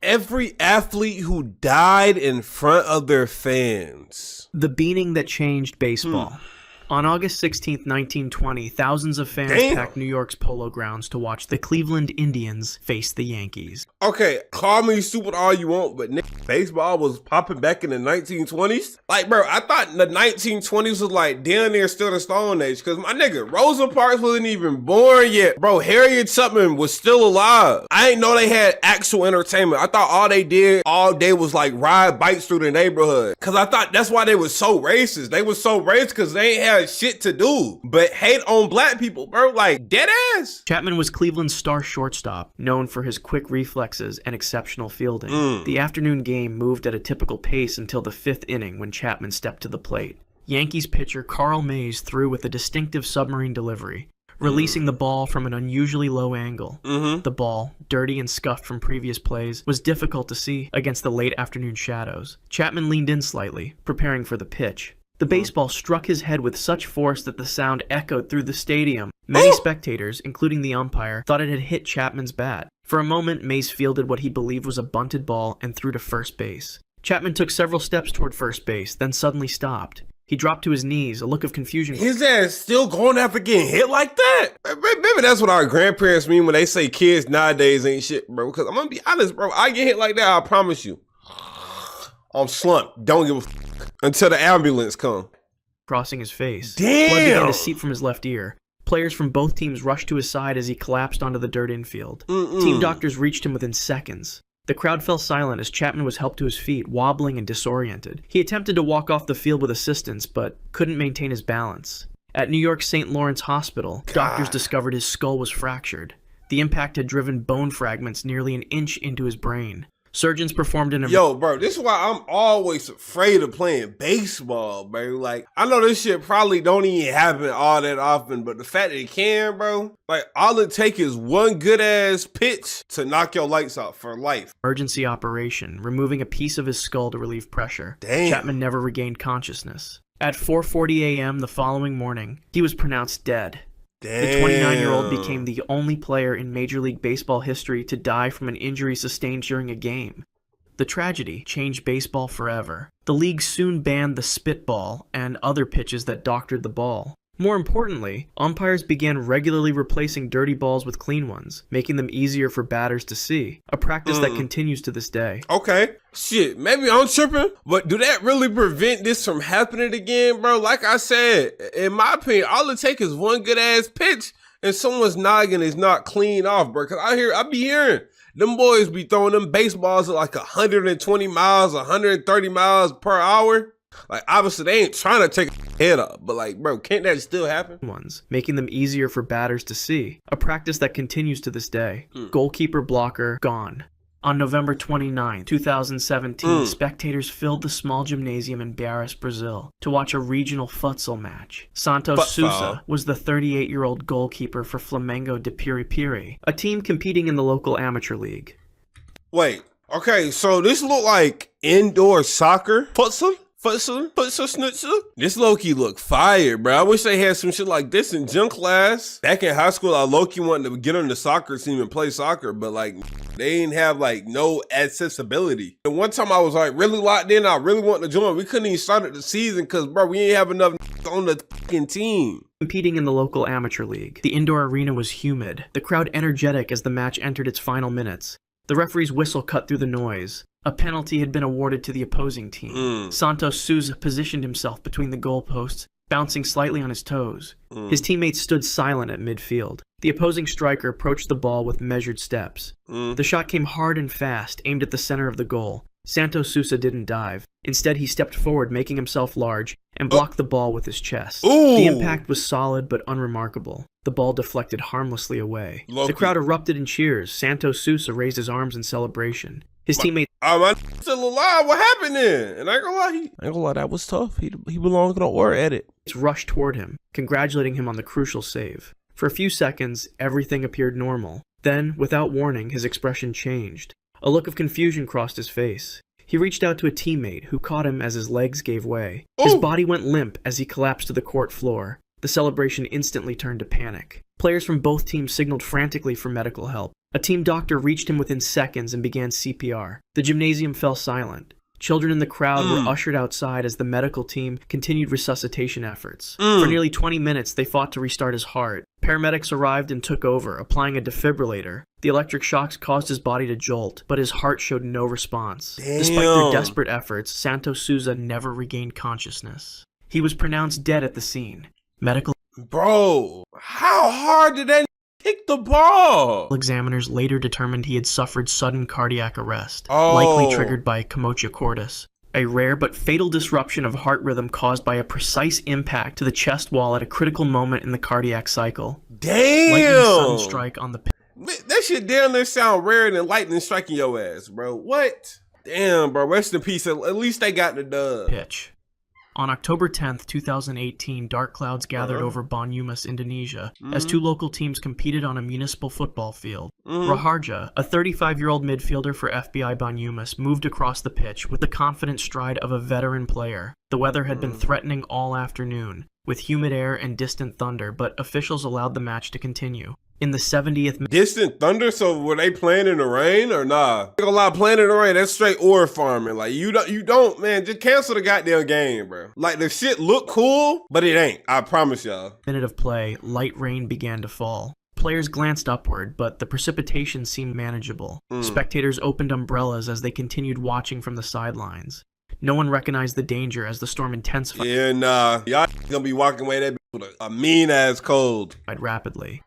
every athlete who died in front of their fans. The beating that changed baseball. On August 16th, 1920, thousands of fans packed New York's Polo Grounds to watch the Cleveland Indians face the Yankees. Okay, call me stupid all you want, but baseball was popping back in the 1920s? Like, bro, I thought the 1920s was like damn near still the Stone Age, because my nigga, Rosa Parks wasn't even born yet. Bro, Harriet Tubman was still alive. I didn't know they had actual entertainment. I thought all they did all day was like ride bikes through the neighborhood, because I thought that's why they was so racist. They was so racist because they ain't had shit to do but hate on black people, bro, like dead ass. Chapman was Cleveland's star shortstop, known for his quick reflexes and exceptional fielding. The afternoon game moved at a typical pace until the 5th inning when Chapman stepped to the plate. Yankees pitcher Carl Mays threw with a distinctive submarine delivery, releasing the ball from an unusually low angle. The ball, dirty and scuffed from previous plays, was difficult to see against the late afternoon shadows. Chapman leaned in slightly, preparing for the pitch. The baseball struck his head with such force that the sound echoed through the stadium. Many spectators, including the umpire, thought it had hit Chapman's bat. For a moment, Mays fielded what he believed was a bunted ball and threw to first base. Chapman took several steps toward first base, then suddenly stopped. He dropped to his knees, a look of confusion. His ass still going after getting hit like that? Maybe that's what our grandparents mean when they say kids nowadays ain't shit, bro. Because I'm gonna be honest, bro. I get hit like that, I promise you. I'm slumped. Don't give a f until the ambulance come. Crossing his face. Damn! Blood began to seep from his left ear. Players from both teams rushed to his side as he collapsed onto the dirt infield. Team doctors reached him within seconds. The crowd fell silent as Chapman was helped to his feet, wobbling and disoriented. He attempted to walk off the field with assistance, but couldn't maintain his balance. At New York's St. Lawrence Hospital, doctors discovered his skull was fractured. The impact had driven bone fragments nearly an inch into his brain. Surgeons performed an... Yo, bro, this is why I'm always afraid of playing baseball, bro. Like, I know this shit probably don't even happen all that often, but the fact that it can, bro, like, all it takes is one good-ass pitch to knock your lights out for life. Emergency operation, removing a piece of his skull to relieve pressure. Damn. Chapman never regained consciousness. At 4:40 a.m. the following morning, he was pronounced dead. Damn. The 29-year-old became the only player in Major League Baseball history to die from an injury sustained during a game. The tragedy changed baseball forever. The league soon banned the spitball and other pitches that doctored the ball. More importantly, umpires began regularly replacing dirty balls with clean ones, making them easier for batters to see, a practice that continues to this day. Okay, shit, maybe I'm tripping, but do that really prevent this from happening again, bro? Like I said, in my opinion, all it takes is one good-ass pitch and someone's noggin is not clean off, bro. Because I be hearing them boys be throwing them baseballs at like 120 miles, 130 miles per hour. Like, obviously, they ain't trying to take a head up, but like, bro, can't that still happen? Making them easier for batters to see, a practice that continues to this day. Goalkeeper blocker gone. On November 29, 2017, spectators filled the small gymnasium in Barras, Brazil, to watch a regional futsal match. Santos Sousa was the 38-year-old goalkeeper for Flamengo de Piripiri, a team competing in the local amateur league. Wait, okay, so this look like indoor soccer? Futsal? This low-key look fire, bro. I wish they had some shit like this in gym class. Back in high school, I low-key wanted to get on the soccer team and play soccer, but like, they didn't have like no accessibility. And one time I was like really locked in, I really wanted to join. We couldn't even start the season because, bro, we didn't have enough on the fucking team. Competing in the local amateur league. The indoor arena was humid, the crowd energetic as the match entered its final minutes. The referee's whistle cut through the noise. A penalty had been awarded to the opposing team. Santos Sousa positioned himself between the goalposts, bouncing slightly on his toes. His teammates stood silent at midfield. The opposing striker approached the ball with measured steps. The shot came hard and fast, aimed at the center of the goal. Santos Sousa didn't dive. Instead, he stepped forward, making himself large, and blocked the ball with his chest. The impact was solid but unremarkable. The ball deflected harmlessly away. The crowd erupted in cheers. Santos Sousa raised his arms in celebration. His teammates... Oh, my still alive. What happened then? And I ain't gonna lie, that was tough. He belonged on or edit. Rushed toward him, congratulating him on the crucial save. For a few seconds, everything appeared normal. Then, without warning, his expression changed. A look of confusion crossed his face. He reached out to a teammate, who caught him as his legs gave way. His body went limp as he collapsed to the court floor. The celebration instantly turned to panic. Players from both teams signaled frantically for medical help. A team doctor reached him within seconds and began CPR. The gymnasium fell silent. Children in the crowd were ushered outside as the medical team continued resuscitation efforts. For nearly 20 minutes, they fought to restart his heart. Paramedics arrived and took over, applying a defibrillator. The electric shocks caused his body to jolt, but his heart showed no response. Damn. Despite their desperate efforts, Santos Souza never regained consciousness. He was pronounced dead at the scene. Medical Bro, how hard did that kick the ball? examiners later determined he had suffered sudden cardiac arrest, Oh. likely triggered by commotion cordis, a rare but fatal disruption of heart rhythm caused by a precise impact to the chest wall at a critical moment in the cardiac cycle. Lightning sudden Damn. strike on the That shit down there sound rarer than lightning striking your ass, bro. What? Damn, bro. Rest in peace. At least they got the dub. pitch. On October 10th, 2018, dark clouds gathered over Banyumas, Indonesia, as two local teams competed on a municipal football field. Raharja, a 35-year-old midfielder for FBI Banyumas, moved across the pitch with the confident stride of a veteran player. The weather had been threatening all afternoon, with humid air and distant thunder, but officials allowed the match to continue. In the 70th Distant thunder, so were they playing in the rain or nah? A lot playing in the rain, that's straight ore farming. Like, you don't, man, just cancel the goddamn game, bro. Like, the shit look cool, but it ain't. I promise y'all. minute of play, light rain began to fall. Players glanced upward, but the precipitation seemed manageable. Spectators opened umbrellas as they continued watching from the sidelines. No one recognized the danger as the storm intensified Yeah, nah. Y'all gonna be walking away that bitch with a mean-ass cold. rapidly.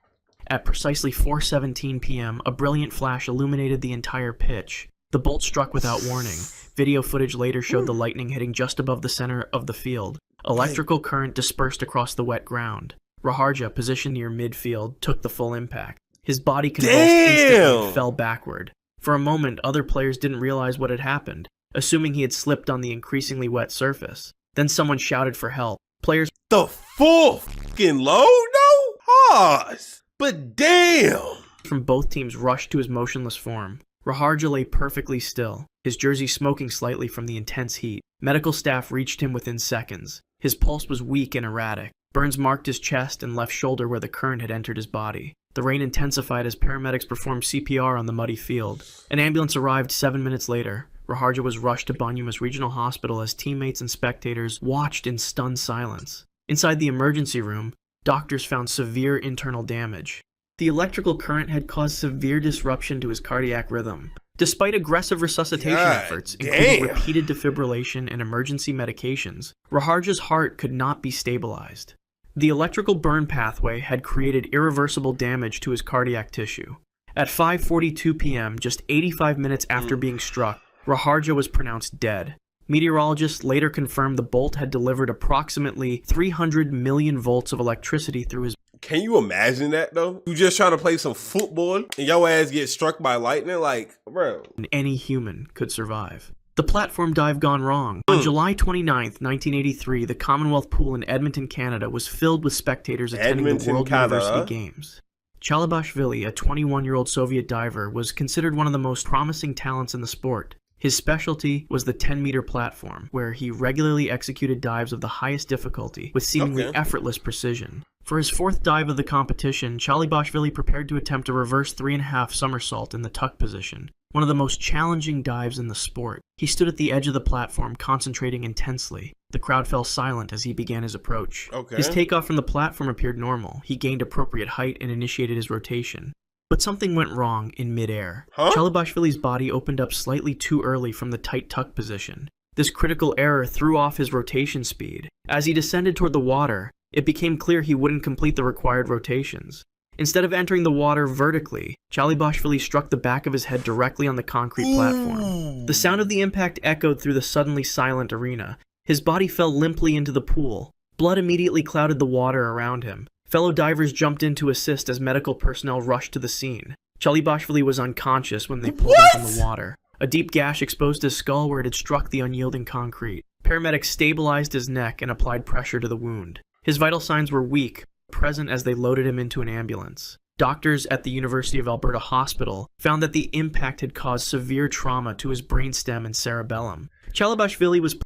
At precisely 4:17 p.m., a brilliant flash illuminated the entire pitch. The bolt struck without warning. Video footage later showed the lightning hitting just above the center of the field. Electrical current dispersed across the wet ground. Raharja, positioned near midfield, took the full impact. His body convulsed instantly and fell backward. For a moment, other players didn't realize what had happened, assuming he had slipped on the increasingly wet surface. Then someone shouted for help. Players The full fucking load, though? Pause. But damn. from both teams rushed to his motionless form. Raharja lay perfectly still, his jersey smoking slightly from the intense heat. Medical staff reached him within seconds. His pulse was weak and erratic. Burns marked his chest and left shoulder where the current had entered his body. The rain intensified as paramedics performed CPR on the muddy field. An ambulance arrived 7 minutes later. Raharja was rushed to Banyumas Regional Hospital as teammates and spectators watched in stunned silence. Inside the emergency room, doctors found severe internal damage. The electrical current had caused severe disruption to his cardiac rhythm. Despite aggressive resuscitation efforts, including repeated defibrillation and emergency medications, Raharja's heart could not be stabilized. The electrical burn pathway had created irreversible damage to his cardiac tissue. At 5:42 p.m., just 85 minutes after being struck, Raharja was pronounced dead. Meteorologists later confirmed the bolt had delivered approximately 300 million volts of electricity through his. Can you imagine that, though? You just trying to play some football and your ass get struck by lightning? Like, bro. Any human could survive. The platform dive gone wrong. On July 29th, 1983, the Commonwealth Pool in Edmonton, Canada was filled with spectators attending the World University Games. Chalibashvili, a 21-year-old Soviet diver, was considered one of the most promising talents in the sport. His specialty was the 10-meter platform, where he regularly executed dives of the highest difficulty with seemingly effortless precision. For his fourth dive of the competition, Chalibashvili prepared to attempt a reverse 3.5 somersault in the tuck position, one of the most challenging dives in the sport. He stood at the edge of the platform, concentrating intensely. The crowd fell silent as he began his approach. His takeoff from the platform appeared normal. He gained appropriate height and initiated his rotation. But something went wrong in midair. Chalibashvili's body opened up slightly too early from the tight tuck position. This critical error threw off his rotation speed. As he descended toward the water, it became clear he wouldn't complete the required rotations. Instead of entering the water vertically, Chalibashvili struck the back of his head directly on the concrete platform. The sound of the impact echoed through the suddenly silent arena. His body fell limply into the pool. Blood immediately clouded the water around him. Fellow divers jumped in to assist as medical personnel rushed to the scene. Chalibashvili was unconscious when they pulled him from the water. A deep gash exposed his skull where it had struck the unyielding concrete. Paramedics stabilized his neck and applied pressure to the wound. His vital signs were weak, present as they loaded him into an ambulance. Doctors at the University of Alberta Hospital found that the impact had caused severe trauma to his brainstem and cerebellum. Chalibashvili was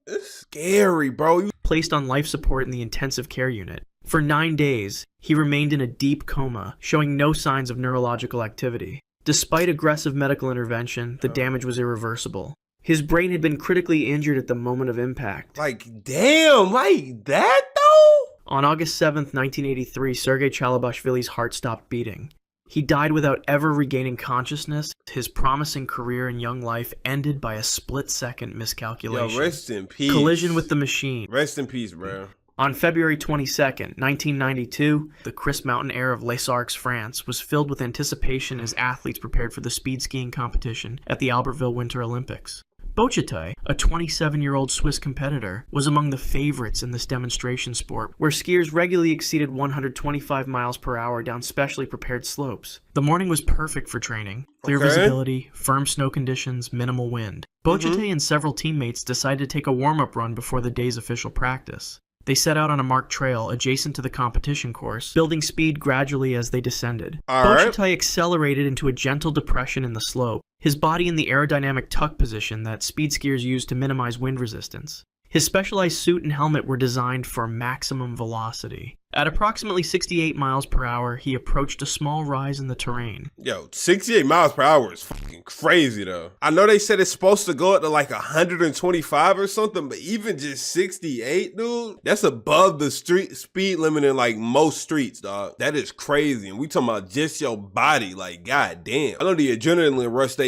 It's scary, bro. placed on life support in the intensive care unit. For 9 days, he remained in a deep coma, showing no signs of neurological activity. Despite aggressive medical intervention, the damage was irreversible. His brain had been critically injured at the moment of impact. Like, damn, like that though? On August 7th, 1983, Sergei Chalabashvili's heart stopped beating. He died without ever regaining consciousness. His promising career and young life ended by a split-second miscalculation. Yo, rest in peace. Collision with the machine. Rest in peace, bro. On February 22nd, 1992, the Chris Mountain Air of Les Arcs, France, was filled with anticipation as athletes prepared for the speed skiing competition at the Albertville Winter Olympics. Bochetai, a 27-year-old Swiss competitor, was among the favorites in this demonstration sport, where skiers regularly exceeded 125 miles per hour down specially prepared slopes. The morning was perfect for training. Clear visibility, firm snow conditions, minimal wind. Bochetai and several teammates decided to take a warm-up run before the day's official practice. They set out on a marked trail adjacent to the competition course, building speed gradually as they descended. Bochetai accelerated into a gentle depression in the slope, his body in the aerodynamic tuck position that speed skiers use to minimize wind resistance. His specialized suit and helmet were designed for maximum velocity. At approximately 68 miles per hour, he approached a small rise in the terrain. Yo, 68 miles per hour is fucking crazy though. I know they said it's supposed to go up to like 125 or something, but even just 68, dude, that's above the street speed limit in like most streets, dog. That is crazy. And we talking about just your body, like, god damn. I know the adrenaline rush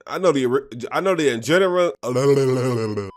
I know the adrenaline.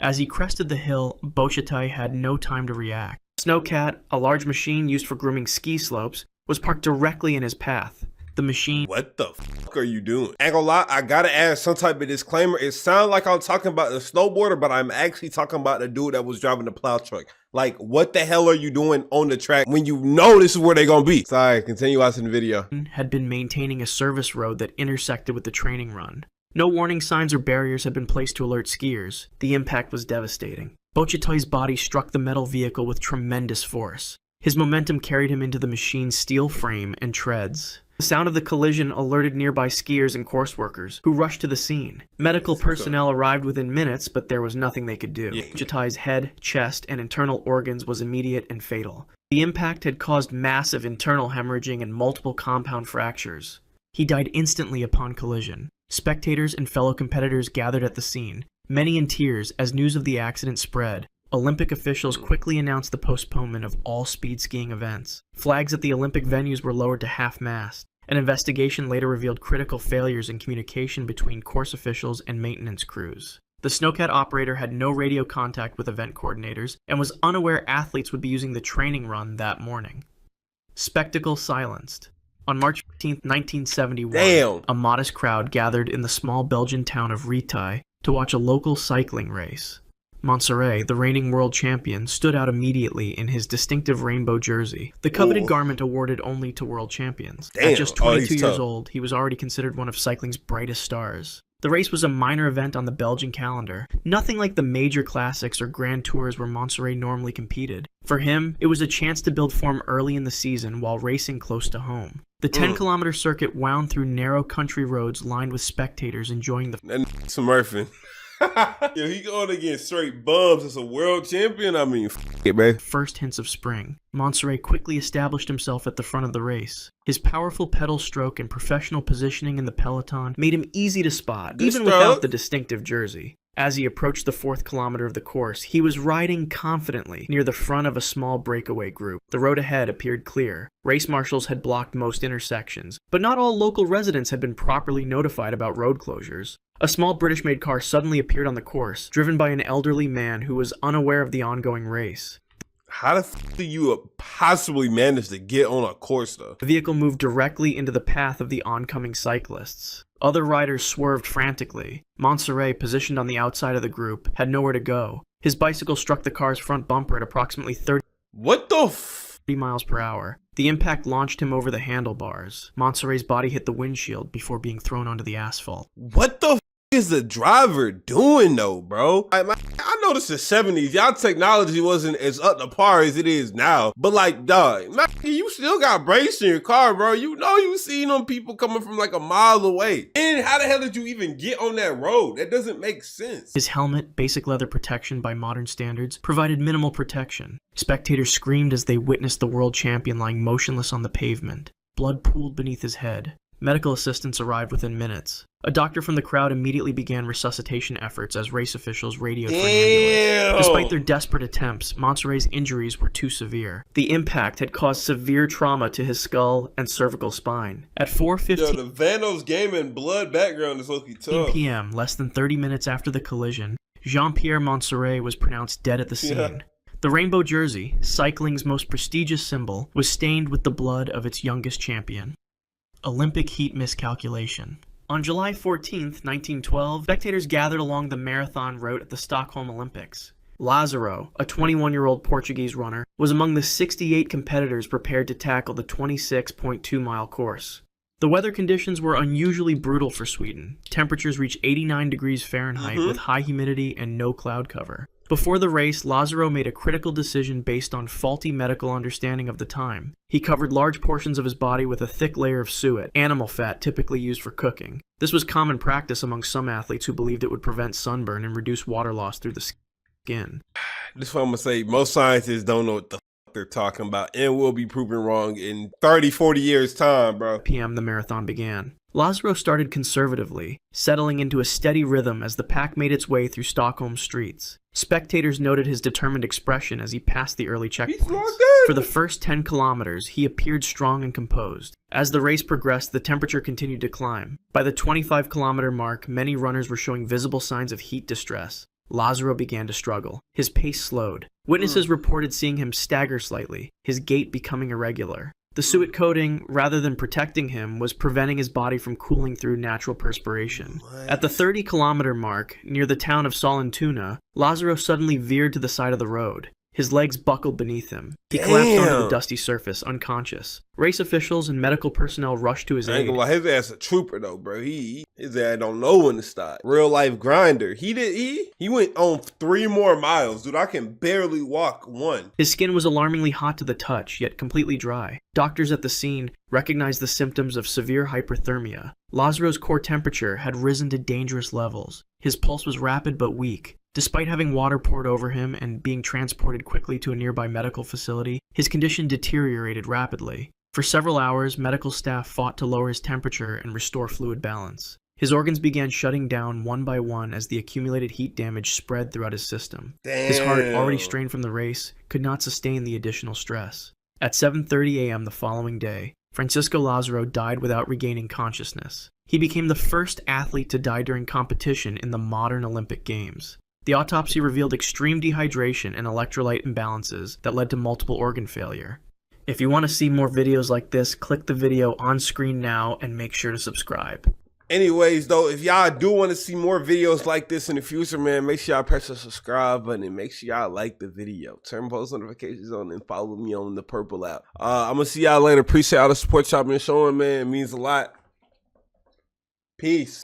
As he crested the hill, Bochetai had no time to react. Snowcat, a large machine used for grooming ski slopes, was parked directly in his path. The machine... What the fuck are you doing? Ain't gonna lie, I gotta add some type of disclaimer. It sounds like I'm talking about the snowboarder, but I'm actually talking about the dude that was driving the plow truck. Like, what the hell are you doing on the track when you know this is where they're gonna be? Sorry, continue watching the video. ...had been maintaining a service road that intersected with the training run. No warning signs or barriers had been placed to alert skiers. The impact was devastating. Bochetai's body struck the metal vehicle with tremendous force. His momentum carried him into the machine's steel frame and treads. The sound of the collision alerted nearby skiers and course workers, who rushed to the scene. Medical personnel arrived within minutes, but there was nothing they could do. Bochetai's head, chest, and internal organs was immediate and fatal. The impact had caused massive internal hemorrhaging and multiple compound fractures. He died instantly upon collision. Spectators and fellow competitors gathered at the scene, many in tears as news of the accident spread. Olympic officials quickly announced the postponement of all speed skiing events. Flags at the Olympic venues were lowered to half-mast. An investigation later revealed critical failures in communication between course officials and maintenance crews. The Snowcat operator had no radio contact with event coordinators and was unaware athletes would be using the training run that morning. Spectacle silenced. On March 15, 1971, a modest crowd gathered in the small Belgian town of Ritai to watch a local cycling race. Montserrat, the reigning world champion, stood out immediately in his distinctive rainbow jersey, the coveted garment awarded only to world champions. At just 22 years old, he was already considered one of cycling's brightest stars. The race was a minor event on the Belgian calendar, nothing like the major classics or grand tours where Montserrat normally competed. For him, it was a chance to build form early in the season while racing close to home. The 10-kilometer circuit wound through narrow country roads lined with spectators enjoying the... Smurfing. Yo, he going against straight bums as a world champion. I mean, it, man. First hints of spring. Montserrat quickly established himself at the front of the race. His powerful pedal stroke and professional positioning in the peloton made him easy to spot, even without the distinctive jersey. As he approached the 4th kilometer of the course, he was riding confidently near the front of a small breakaway group. The road ahead appeared clear. Race marshals had blocked most intersections, but not all local residents had been properly notified about road closures. A small British-made car suddenly appeared on the course, driven by an elderly man who was unaware of the ongoing race. How the f do you possibly manage to get on a course, though? The vehicle moved directly into the path of the oncoming cyclists. Other riders swerved frantically. Montserrat, positioned on the outside of the group, had nowhere to go. His bicycle struck the car's front bumper at approximately 30 miles per hour. The impact launched him over the handlebars. Montserrat's body hit the windshield before being thrown onto the asphalt. What the f is the driver doing though, bro? I know this is 70s. Y'all technology wasn't as up to par as it is now. But like, dog, man, you still got brakes in your car, bro. You know you seen them people coming from like a mile away. And how the hell did you even get on that road? That doesn't make sense. His helmet, basic leather protection by modern standards, provided minimal protection. Spectators screamed as they witnessed the world champion lying motionless on the pavement. Blood pooled beneath his head. Medical assistance arrived within minutes. A doctor from the crowd immediately began resuscitation efforts as race officials radioed for an ambulance. Despite their desperate attempts, Monserrat's injuries were too severe. The impact had caused severe trauma to his skull and cervical spine. At 4:15 the Vanos gaming blood background is low-key tough. p.m., less than 30 minutes after the collision, Jean-Pierre Monserrat was pronounced dead at the scene. Yeah. The rainbow jersey, cycling's most prestigious symbol, was stained with the blood of its youngest champion. Olympic heat miscalculation. On July 14, 1912, spectators gathered along the marathon route at the Stockholm Olympics. Lázaro, a 21-year-old Portuguese runner, was among the 68 competitors prepared to tackle the 26.2-mile course. The weather conditions were unusually brutal for Sweden. Temperatures reached 89 degrees Fahrenheit with high humidity and no cloud cover. Before the race, Lázaro made a critical decision based on faulty medical understanding of the time. He covered large portions of his body with a thick layer of suet, animal fat typically used for cooking. This was common practice among some athletes who believed it would prevent sunburn and reduce water loss through the skin. This is what I'm going to say. Most scientists don't know what the they're talking about and will be proven wrong in 30, 40 years time, bro. p.m. the marathon began. Lázaro started conservatively, settling into a steady rhythm as the pack made its way through Stockholm's streets. Spectators noted his determined expression as he passed the early checkpoints. For the first 10 kilometers, he appeared strong and composed. As the race progressed, the temperature continued to climb. By the 25-kilometer mark, many runners were showing visible signs of heat distress. Lázaro began to struggle. His pace slowed. Witnesses reported seeing him stagger slightly, his gait becoming irregular. The suet coating, rather than protecting him, was preventing his body from cooling through natural perspiration. At the 30-kilometer mark, near the town of Sollentuna, Lázaro suddenly veered to the side of the road. His legs buckled beneath him. He collapsed onto the dusty surface, unconscious. Race officials and medical personnel rushed to his aid. His ass a trooper though, bro. His ass don't know when to stop. Real life grinder. He went on 3 more miles, dude. I can barely walk 1. His skin was alarmingly hot to the touch, yet completely dry. Doctors at the scene recognized the symptoms of severe hyperthermia. Lázaro's core temperature had risen to dangerous levels. His pulse was rapid but weak. Despite having water poured over him and being transported quickly to a nearby medical facility, his condition deteriorated rapidly. For several hours, medical staff fought to lower his temperature and restore fluid balance. His organs began shutting down one by one as the accumulated heat damage spread throughout his system. His heart, already strained from the race, could not sustain the additional stress. At 7:30 a.m. the following day, Francisco Lázaro died without regaining consciousness. He became the first athlete to die during competition in the modern Olympic Games. The autopsy revealed extreme dehydration and electrolyte imbalances that led to multiple organ failure. If you want to see more videos like this, click the video on screen now and make sure to subscribe. Anyways, though, if y'all do want to see more videos like this in the future, man, make sure y'all press the subscribe button and make sure y'all like the video. Turn post notifications on and follow me on the purple app. I'm going to see y'all later. Appreciate all the support y'all been showing, man. It means a lot. Peace.